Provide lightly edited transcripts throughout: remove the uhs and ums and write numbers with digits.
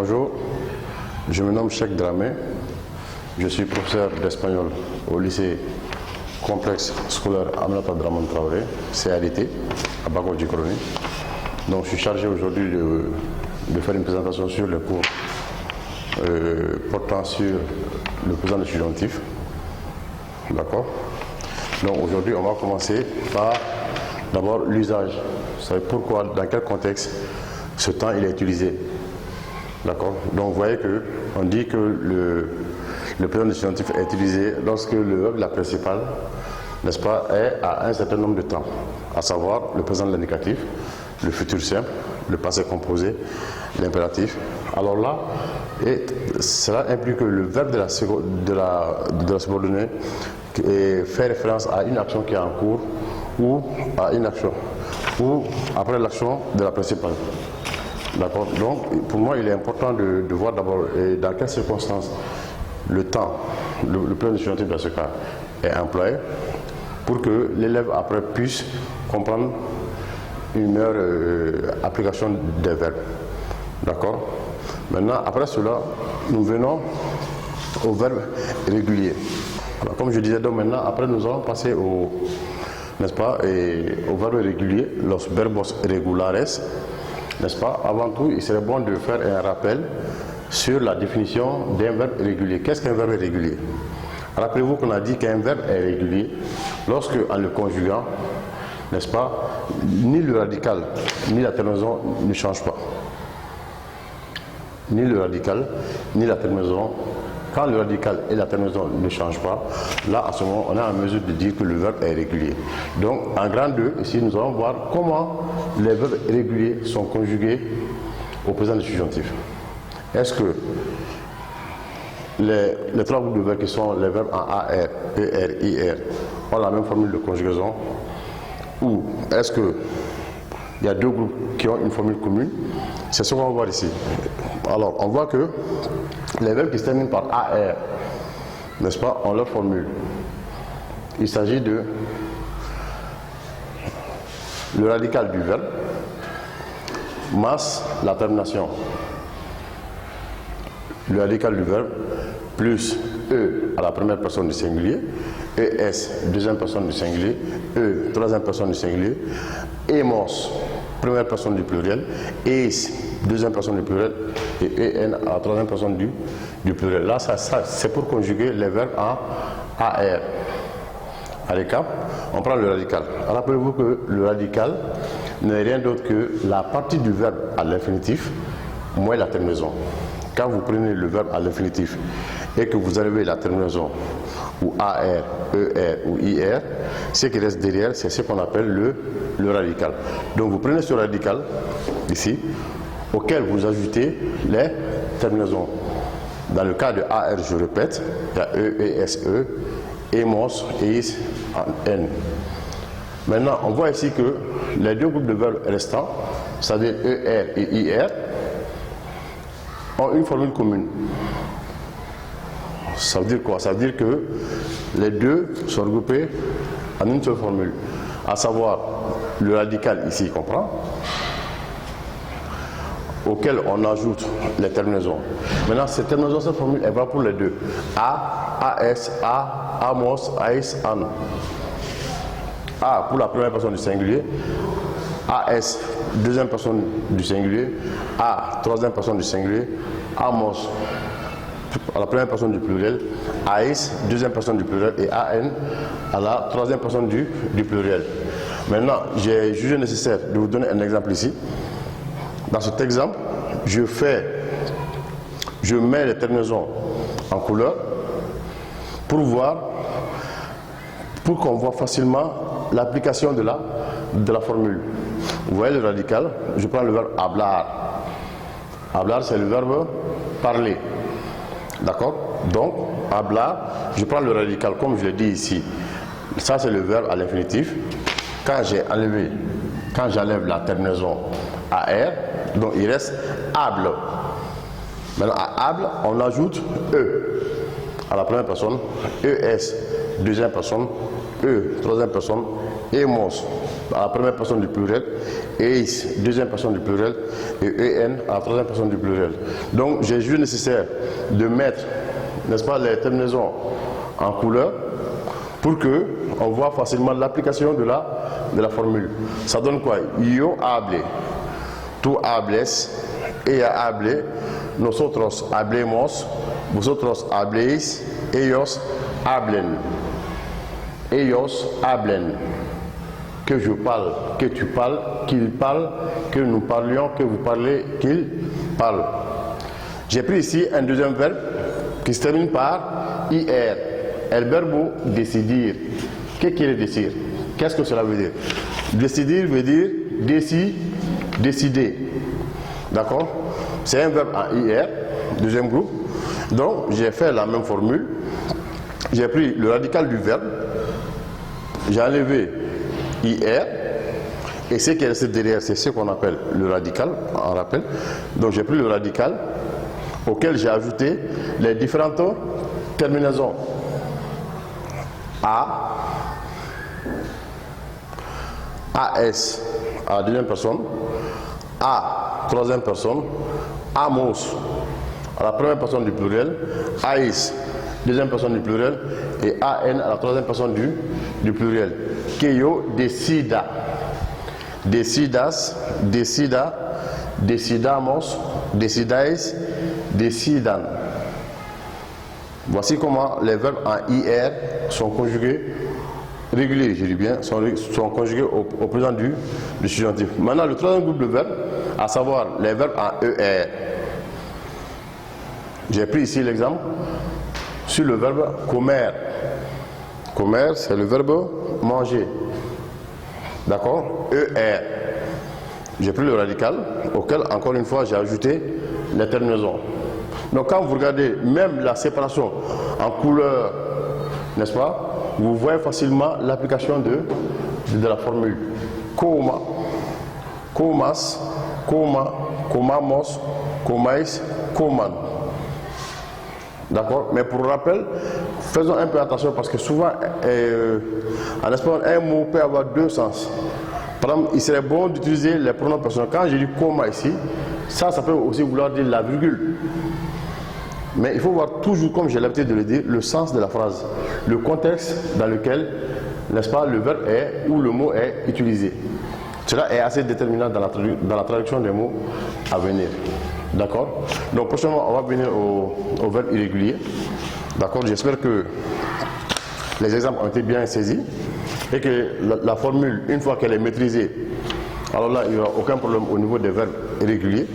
Bonjour, je me nomme Cheikh Dramé, je suis professeur d'espagnol au lycée complexe scolaire Aminata Dramane Traoré, CADT, à Bago-Djikroni. Donc je suis chargé aujourd'hui de faire une présentation sur le cours portant sur le présent du subjonctif. D'accord. Donc aujourd'hui on va commencer par d'abord l'usage. Vous savez pourquoi, dans quel contexte ce temps il est utilisé. D'accord. Donc vous voyez que on dit que le présent du subjonctif est utilisé lorsque le verbe la principale, n'est-ce pas, est à un certain nombre de temps, à savoir le présent de l'indicatif, le futur simple, le passé composé, l'impératif. Alors là, cela implique que le verbe de la subordonnée fait référence à une action qui est en cours ou à une action ou après l'action de la principale. D'accord. Donc pour moi il est important de voir d'abord dans quelles circonstances le temps, le présent du subjonctif dans ce cas est employé pour que l'élève après puisse comprendre une meilleure application des verbes. D'accord. Maintenant après cela nous venons au verbe régulier. Alors, comme je disais, donc maintenant après nous allons passer au, n'est-ce pas, au verbe régulier, los verbos regulares. N'est-ce pas? Avant tout, il serait bon de faire un rappel sur la définition d'un verbe régulier. Qu'est-ce qu'un verbe régulier? Rappelez-vous qu'on a dit qu'un verbe est régulier lorsque, en le conjuguant, n'est-ce pas, ni le radical ni la terminaison ne changent pas. Ni le radical ni la terminaison. Quand le radical et la terminaison ne changent pas, là, à ce moment, on est en mesure de dire que le verbe est régulier. Donc, en grand 2, ici, nous allons voir comment les verbes réguliers sont conjugués au présent du subjonctif. Est-ce que les trois groupes de verbes qui sont les verbes en AR, ER, IR ont la même formule de conjugaison? Ou est-ce qu'il y a deux groupes qui ont une formule commune? C'est ce qu'on va voir ici. Alors, on voit que les verbes qui se terminent par AR, n'est-ce pas, ont leur formule. Il s'agit de le radical du verbe, masse la termination. Le radical du verbe plus E à la première personne du singulier, ES deuxième personne du singulier, E troisième personne du singulier, EMOS première personne du pluriel, EIS deuxième personne du pluriel et EN à la troisième personne du pluriel. Là, ça c'est pour conjuguer les verbes en AR. À récap, on prend le radical. Rappelez-vous que le radical n'est rien d'autre que la partie du verbe à l'infinitif moins la terminaison. Quand vous prenez le verbe à l'infinitif et que vous arrivez à la terminaison ou AR, ER ou IR, ce qui reste derrière, c'est ce qu'on appelle le radical. Donc vous prenez ce radical ici, auquel vous ajoutez les terminaisons. Dans le cas de AR, je répète, il y a E, ES, E, EMOS, EIS, N. Maintenant, on voit ici que les deux groupes de verbes restants, c'est-à-dire ER et IR, ont une formule commune. Ça veut dire quoi? Ça veut dire que les deux sont regroupés en une seule formule, à savoir le radical ici qu'on prend, auquel on ajoute les terminaisons. Maintenant, cette terminaison, cette formule, elle va pour les deux. A, AS, A, AMOS, AIS, AN. A pour la première personne du singulier, AS, deuxième personne du singulier, A, troisième personne du singulier, AMOS, à la première personne du pluriel, AIS, deuxième personne du pluriel, et AN, à la troisième personne du pluriel. Maintenant, j'ai jugé nécessaire de vous donner un exemple ici. Dans cet exemple, je mets les terminaisons en couleur pour qu'on voit facilement l'application de la formule. Vous voyez le radical, je prends le verbe hablar. Hablar, c'est le verbe parler. D'accord? Donc, hablar, je prends le radical comme je l'ai dit ici. Ça, c'est le verbe à l'infinitif. Quand j'enlève la terminaison AR, donc il reste hable. Maintenant, à hable, on ajoute E à la première personne, ES, deuxième personne, E, troisième personne, EMOS, à la première personne du pluriel, eis, deuxième personne du pluriel, et en à la troisième personne du pluriel. Donc j'ai jugé nécessaire de mettre, n'est-ce pas, les terminaisons en couleur pour que on voit facilement l'application de la formule. Ça donne quoi? Yo hable, tú hables, ella hable, nosotros hablemos, vosotros habléis, ellos hablen. Ellos hablen. Que je parle, que tu parles, qu'il parle, que nous parlions, que vous parlez, qu'il parle. J'ai pris ici un deuxième verbe qui se termine par IR. El verbo decidir. ¿Qué quiere decir? Qu'est-ce que cela veut dire? Decidir veut dire décider. D'accord? C'est un verbe en IR, deuxième groupe. Donc j'ai fait la même formule. J'ai pris le radical du verbe. J'ai enlevé IR. Et ce qui est resté derrière, c'est ce qu'on appelle le radical, on rappelle. Donc j'ai pris le radical auquel j'ai ajouté les différentes terminaisons. A, AS à la deuxième personne, A, troisième personne, amos à la première personne du pluriel, AIS, deuxième personne du pluriel, et AN à la troisième personne du pluriel. Que yo decida, decidas, decida, decidamos, decidais, decidan. Voici comment les verbes en IR sont conjugués, réguliers, je dis bien, sont conjugués au présent du subjonctif. Maintenant, le troisième groupe de verbes, à savoir les verbes en ER. J'ai pris ici l'exemple sur le verbe comer. Comer, c'est le verbe manger. D'accord? ER. J'ai pris le radical, auquel, encore une fois, j'ai ajouté les terminaisons. Donc quand vous regardez même la séparation en couleur, n'est-ce pas, vous voyez facilement l'application de la formule. Coma, comas, coma, comamos, comais, coman. D'accord? Mais pour rappel, faisons un peu attention parce que souvent, en espagnol, un mot peut avoir deux sens. Par exemple, il serait bon d'utiliser les pronoms personnels. Quand je dis coma ici, ça peut aussi vouloir dire la virgule. Mais il faut voir toujours, comme j'ai l'habitude de le dire, le sens de la phrase, le contexte dans lequel, n'est-ce pas, le verbe est ou le mot est utilisé. Cela est assez déterminant dans la traduction des mots à venir. D'accord? Donc prochainement, on va venir au verbe irrégulier. D'accord? J'espère que les exemples ont été bien saisis et que la formule, une fois qu'elle est maîtrisée, alors là, il n'y aura aucun problème au niveau des verbes irréguliers.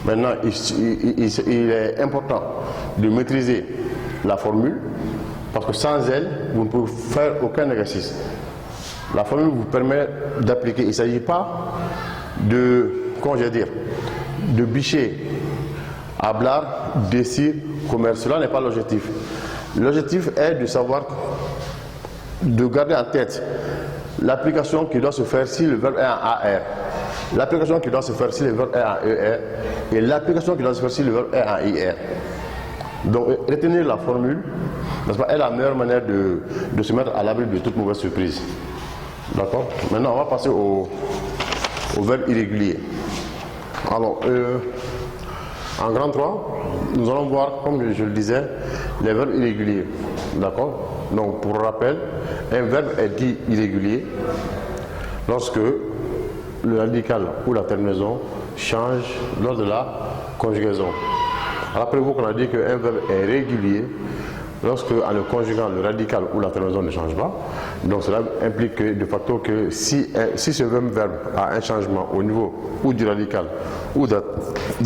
Maintenant, il est important de maîtriser la formule parce que sans elle, vous ne pouvez faire aucun exercice. La formule vous permet d'appliquer. Il ne s'agit pas de, comment je vais dire, de bicher, hablar, decir, comer. Cela n'est pas l'objectif. L'objectif est de savoir, de garder en tête l'application qui doit se faire si le verbe est en AR, l'application qui doit se faire si le verbe est en ER et l'application qui doit se faire si le verbe est en IR. Donc retenir la formule, n'est-ce pas, est la meilleure manière de se mettre à l'abri de toute mauvaise surprise. D'accord? Maintenant on va passer au verbe irrégulier. Alors en grand 3, nous allons voir, comme je le disais, les verbes irréguliers. D'accord? Donc pour rappel, un verbe est dit irrégulier lorsque le radical ou la terminaison change lors de la conjugaison. Rappelez-vous qu'on a dit qu'un verbe est régulier lorsque, en le conjuguant, le radical ou la terminaison ne change pas. Donc cela implique que, de facto que si ce même verbe a un changement au niveau ou du radical ou de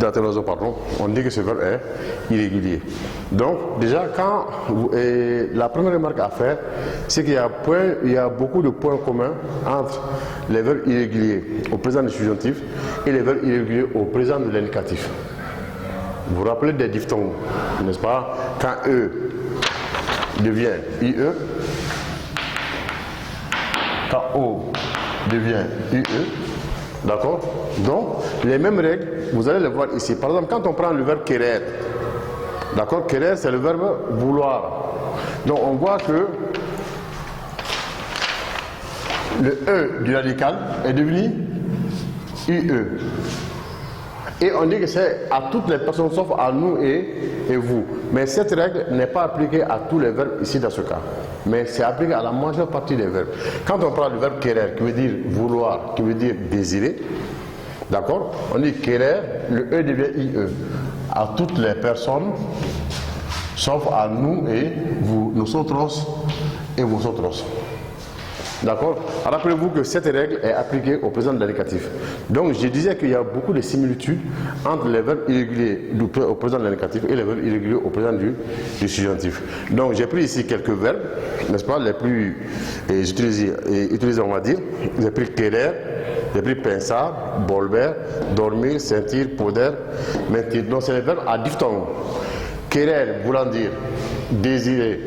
la terminaison, pardon, on dit que ce verbe est irrégulier. Donc déjà, la première remarque à faire, c'est qu'il y a beaucoup de points communs entre les verbes irréguliers au présent du subjonctif et les verbes irréguliers au présent de l'indicatif. Vous vous rappelez des diphtongues, n'est-ce pas? Quand E devient IE, quand O devient UE, d'accord? Donc, les mêmes règles, vous allez les voir ici. Par exemple, quand on prend le verbe querer, d'accord? Querer, c'est le verbe vouloir. Donc, on voit que le E du radical est devenu UE. Et on dit que c'est à toutes les personnes sauf à nous et vous. Mais cette règle n'est pas appliquée à tous les verbes ici dans ce cas. Mais c'est appliqué à la majeure partie des verbes. Quand on prend le verbe querer, qui veut dire vouloir, qui veut dire désirer, d'accord? On dit querer, le E devient IE. À toutes les personnes, sauf à nous et vous, nosotros et vosotros. D'accord? Rappelez-vous que cette règle est appliquée au présent de l'indicatif. Donc je disais qu'il y a beaucoup de similitudes entre les verbes irréguliers au présent de l'indicatif et les verbes irréguliers au présent du subjonctif. Donc j'ai pris ici quelques verbes, n'est-ce pas, les plus utilisés, on va dire. J'ai pris querer, j'ai pris pensar, volver, dormir, sentir, poder, mentir. Donc c'est les verbes à diphtongue. Querer voulant dire désirer,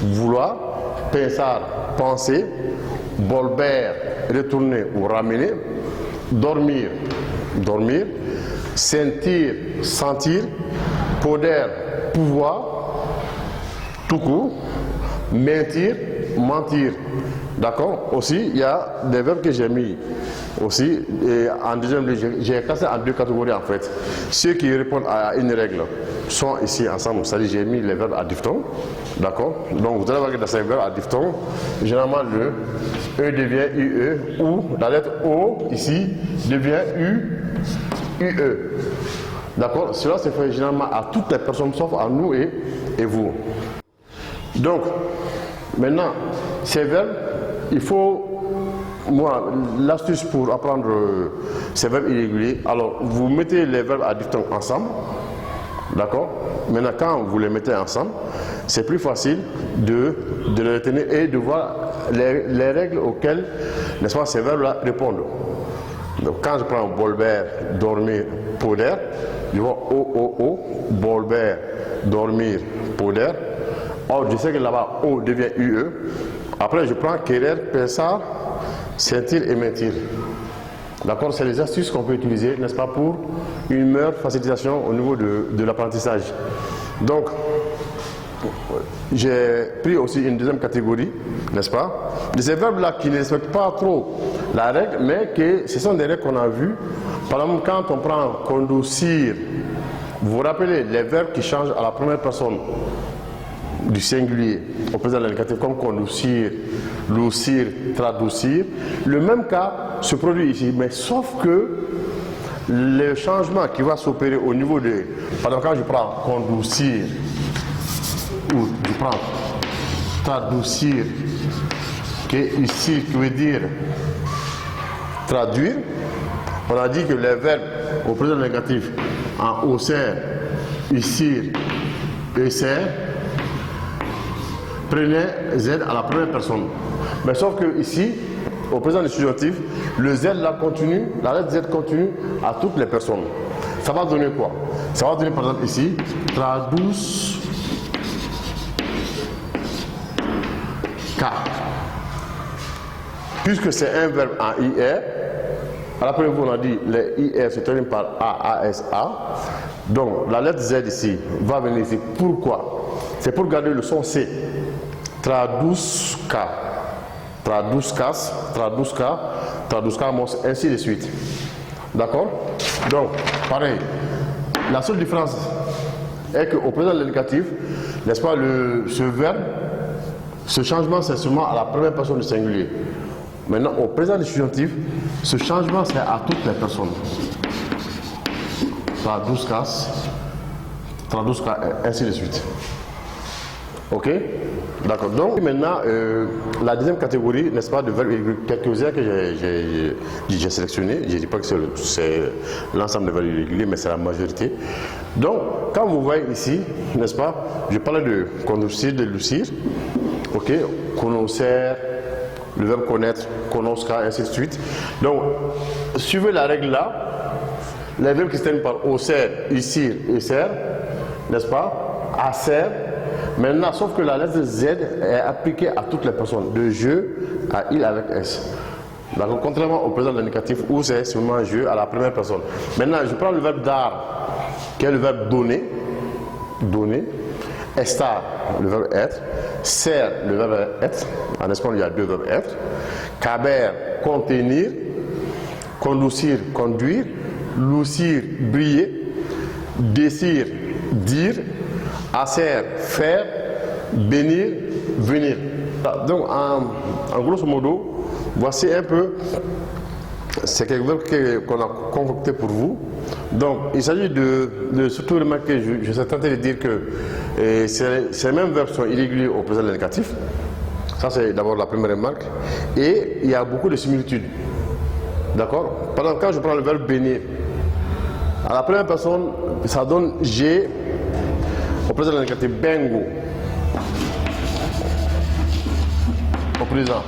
vouloir, pensar, penser, volver, retourner ou ramener, dormir, dormir, sentir, sentir, poder, pouvoir, tout court, mentir, mentir. D'accord? Aussi, il y a des verbes que j'ai mis aussi, et en deuxième lieu, j'ai classé en deux catégories en fait. Ceux qui répondent à une règle sont ici ensemble, c'est-à-dire j'ai mis les verbes à diphtongue, d'accord? Donc vous allez voir que dans ces verbes à diphtongue, généralement le E devient UE ou la lettre O ici devient UE. D'accord? Cela se fait généralement à toutes les personnes sauf à nous et vous. Donc, maintenant, ces verbes, il faut, moi, l'astuce pour apprendre ces verbes irréguliers, alors vous mettez les verbes à diphtongue ensemble, d'accord? Maintenant, quand vous les mettez ensemble, c'est plus facile de les retenir et de voir les règles auxquelles, n'est-ce pas, ces verbes-là répondent. Donc, quand je prends volver, dormir, poder, je vois O, volver, dormir, poder. Or, je sais que là-bas, O devient UE. Après, je prends querer, pensar, sentir et mentir. D'accord? C'est les astuces qu'on peut utiliser, n'est-ce pas, pour une meilleure facilitation au niveau de l'apprentissage. Donc, j'ai pris aussi une deuxième catégorie, n'est-ce pas, de ces verbes-là qui ne respectent pas trop la règle, mais que ce sont des règles qu'on a vues. Par exemple, quand on prend conduire, vous vous rappelez les verbes qui changent à la première personne du singulier au présent de l'indicatif, comme conduire, lucir, traduire. Le même cas se produit ici, mais sauf que le changement qui va s'opérer au niveau de, par exemple, quand je prends conduire ou je prends traduire, qui est ici, qui veut dire traduire, on a dit que les verbes au présent négatif en hausser, ici, esser, prenaient Z à la première personne. Mais sauf que ici, au présent du subjonctif, le Z là continue, la lettre Z continue à toutes les personnes. Ça va donner quoi? Ça va donner par exemple ici, tradus K. Puisque c'est un verbe en IR, rappelez-vous, on a dit les IR se terminent par ASA. Donc la lettre Z ici va venir ici. Pourquoi? C'est pour garder le son C. Tradusca, traduscas, tradusca, traduscamos, ainsi de suite. D'accord? Donc, pareil. La seule différence est qu'au présent de l'indicatif, n'est-ce pas, ce verbe, ce changement, c'est seulement à la première personne du singulier. Maintenant, au présent du subjonctif, ce changement, c'est à toutes les personnes. Traduscas, tradusca, ainsi de suite. Ok? D'accord. Donc maintenant, la deuxième catégorie, n'est-ce pas, de verbes irréguliers, quelques-uns que j'ai sélectionnés. Je ne dis pas que c'est l'ensemble des verbes irréguliers, mais c'est la majorité. Donc, quand vous voyez ici, n'est-ce pas, je parlais de conduire, de lucir. Ok? Connaître, le verbe connaître, conosca, ainsi de suite. Donc, suivez la règle là. Les verbes qui se terminent par osser, ici, esser, n'est-ce pas? Asser. Maintenant, sauf que la lettre Z est appliquée à toutes les personnes, de je à il avec S. Donc, contrairement au présent de l'indicatif où c'est seulement je à la première personne. Maintenant, je prends le verbe dar, qui est le verbe donner, donner, estar, le verbe être, ser, le verbe être, en espagnol il y a deux verbes être, caber, contenir, conducir, conduire, lucir, briller, décir, dire, hacer, faire, bénir, venir. Donc, en grosso modo, voici un peu ces quelques verbes qu'on a concoctés pour vous. Donc, il s'agit de surtout remarquer, je suis tenté de dire que ces mêmes verbes sont irréguliers au présent négatif. Ça, c'est d'abord la première remarque. Et il y a beaucoup de similitudes. D'accord? Par exemple, quand je prends le verbe bénir, à la première personne, ça donne j'ai au présent négatif, bengo. Au présent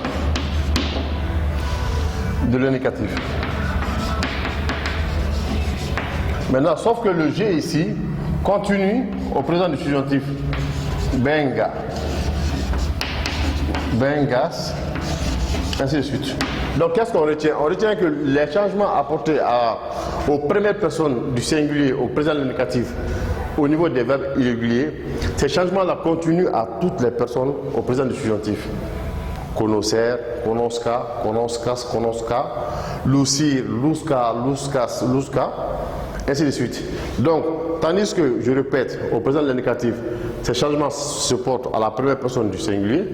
de l'indicatif. Maintenant, sauf que le G ici continue au présent du subjonctif. Benga, bengas, ainsi de suite. Donc, qu'est-ce qu'on retient? On retient que les changements apportés aux premières personnes du singulier au présent de l'indicatif au niveau des verbes irréguliers, ces changements-là continuent à toutes les personnes au présent du subjonctif. Conocer, conosca, conoscas, conosca, lucir, lusca, luscas, lusca, ainsi de suite. Donc, tandis que, je répète, au présent de l'indicatif, ces changements se portent à la première personne du singulier,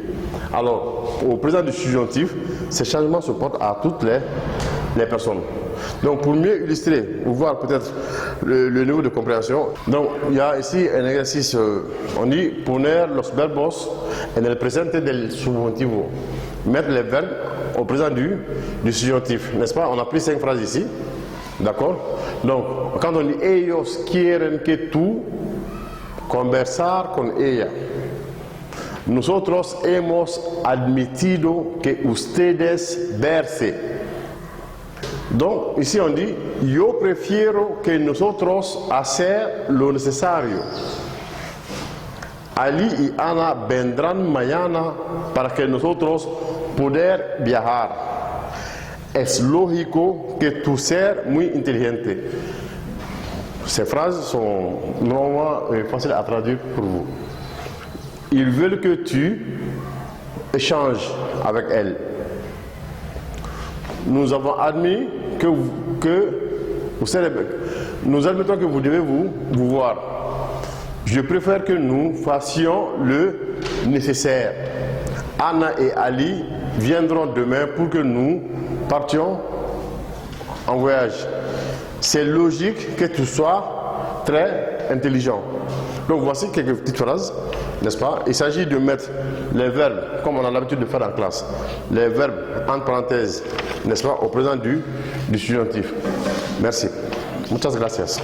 alors au présent du subjonctif, ces changements se portent à toutes les personnes. Donc, pour mieux illustrer ou voir peut-être le niveau de compréhension, donc il y a ici un exercice, on dit poner los verbos en el presente del subjuntivo. Mettre les verbes au présent du subjonctif, n'est-ce pas? On a pris 5 phrases ici, d'accord? Donc, quand on dit ellos quieren que tú conversar con ella, nosotros hemos admitido que ustedes verse. Donc, ici on dit yo prefiero que nosotros hacer lo necesario. Ali y Ana vendrán mañana para que nosotros poder viajar. Es lógico que tu ser muy inteligente. Ces phrases sont normalement faciles à traduire pour vous. Ils veulent que tu échanges avec elle. Nous avons admis nous admettons que vous devez vous voir. Je préfère que nous fassions le nécessaire. Anna et Ali viendront demain pour que nous partions en voyage. C'est logique que tu sois très intelligent. Donc voici quelques petites phrases, n'est-ce pas? Il s'agit de mettre les verbes, comme on a l'habitude de faire en classe, les verbes entre parenthèses, n'est-ce pas, au présent du subjonctif. Merci. Muchas gracias.